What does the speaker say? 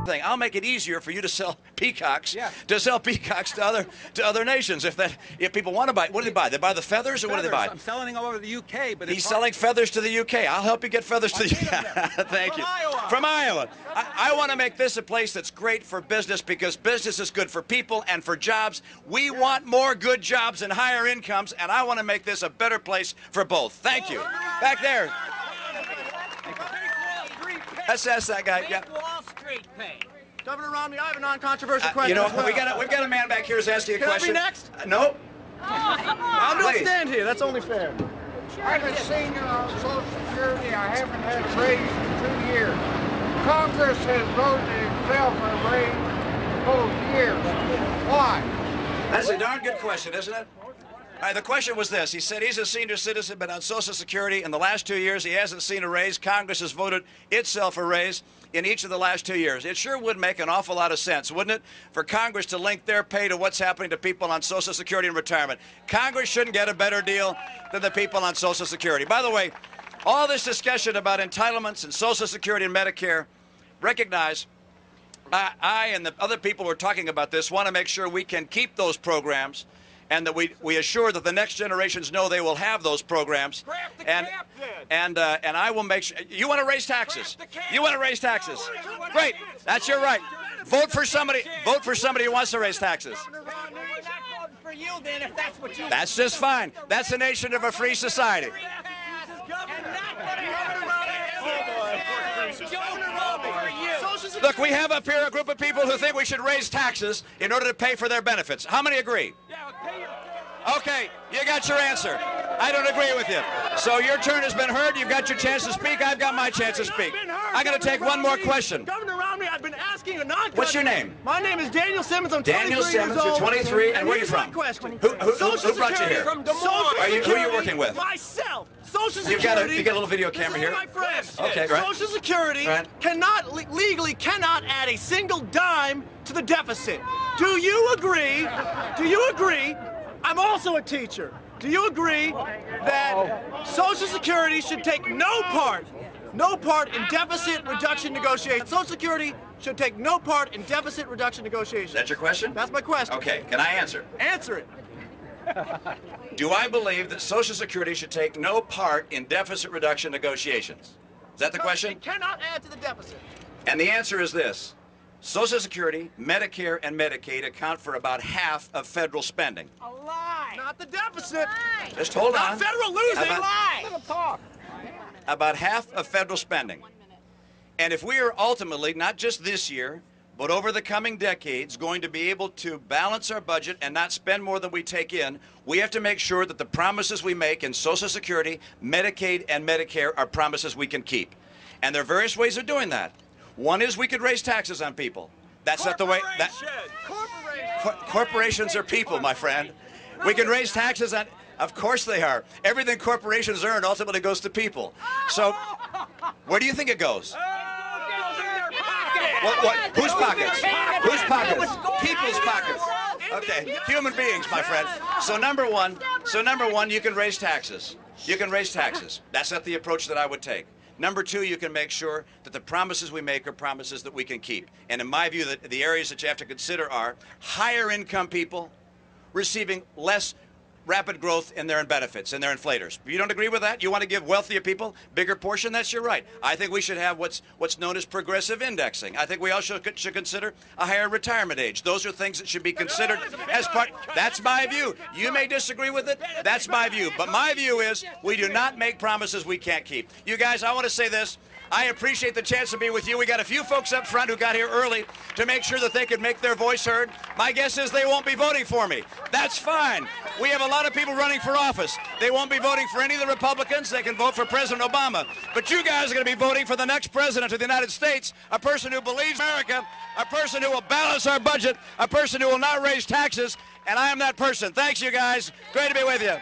thing. I'll make it easier for you to sell peacocks, to other nations. If people want to buy, what do they buy? They buy the feathers, or what do they buy? I'm selling all over the UK, but he's selling feathers to the UK. I'll help you get feathers to the UK. Thank you. From Iowa. I want to make this a place that's great for business, because business is good for people and for jobs. We want more good jobs and higher incomes, and I want to make this a better place for both. Thank you. Back there. Let's ask that guy. Make Wall Street pay. Governor Romney, I have a non-controversial question. You know, as well. we've got a man back here who's asking a question. Can I be next? No. I'm going to stand here. That's only fair. I'm a senior on Social Security. I haven't had a raise in 2 years. Congress has voted itself a raise both years. Why? That's a darn good question, isn't it? All right, the question was this. He said he's a senior citizen, but on Social Security in the last 2 years he hasn't seen a raise. Congress has voted itself a raise in each of the last 2 years. It sure would make an awful lot of sense, wouldn't it, for Congress to link their pay to what's happening to people on Social Security and retirement. Congress shouldn't get a better deal than the people on Social Security. By the way, all this discussion about entitlements and Social Security and Medicare, recognize I and the other people who are talking about this want to make sure we can keep those programs, and that we assure that the next generations know they will have those programs. And I will make sure. You want to raise taxes? You want to raise taxes? Great. That's your right. Vote for somebody. Vote for somebody who wants to raise taxes. For you, then, if that's what you. That's just fine. That's the nation of a free society. Look, we have up here a group of people who think we should raise taxes in order to pay for their benefits. How many agree? Okay, you got your answer. I don't agree with you. So your turn has been heard. You've got your chance to speak. I've got my chance to speak. I'm going to take one more question. Governor Romney, I've been asking a non-controversial. What's your name? My name is Daniel Simmons. I'm 23 Daniel Simmons, years old. you're 23, and where are you from? Question. Who brought you here? From Des Moines. Who are you working with? Myself. Social Security. You got a little video camera here. My friend. Okay, right. Social Security legally cannot add a single dime to the deficit. Do you agree? Do you agree? I'm also a teacher. Do you agree that Social Security should take no part in deficit reduction negotiations? Social Security should take no part in deficit reduction negotiations. Is that your question? That's my question. Okay, can I answer? Answer it. Do I believe that Social Security should take no part in deficit reduction negotiations? Is that the question? It cannot add to the deficit. And the answer is this. Social Security, Medicare, and Medicaid account for about half of federal spending. A lie. Not the deficit. Just hold on. Not federal losing. Let him talk. About half of federal spending. And if we are ultimately, not just this year, but over the coming decades, going to be able to balance our budget and not spend more than we take in, we have to make sure that the promises we make in Social Security, Medicaid, and Medicare are promises we can keep. And there are various ways of doing that. One is we could raise taxes on people. That's not the way. Corporations are people, my friend. We can raise taxes on. Of course they are. Everything corporations earn ultimately goes to people. So, where do you think it goes? What? Whose pockets? Whose pockets? People's pockets. Okay, human beings, my friend. So number one, you can raise taxes. You can raise taxes. That's not the approach that I would take. Number two, you can make sure that the promises we make are promises that we can keep. And in my view, the areas that you have to consider are higher income people receiving less rapid growth in their benefits and their inflators. If you don't agree with that, you want to give wealthier people bigger portion, that's your right. I think we should have what's known as progressive indexing. I think we also should consider a higher retirement age. Those are things that should be considered as part. That's my view. You may disagree with it. That's my view. But my view is we do not make promises we can't keep. You guys, I want to say this. I appreciate the chance to be with you. We got a few folks up front who got here early to make sure that they could make their voice heard. My guess is they won't be voting for me. That's fine. We have a lot of people running for office. They won't be voting for any of the Republicans. They can vote for President Obama. But you guys are going to be voting for the next president of the United States, a person who believes in America, a person who will balance our budget, a person who will not raise taxes, and I am that person. Thanks, you guys. Great to be with you.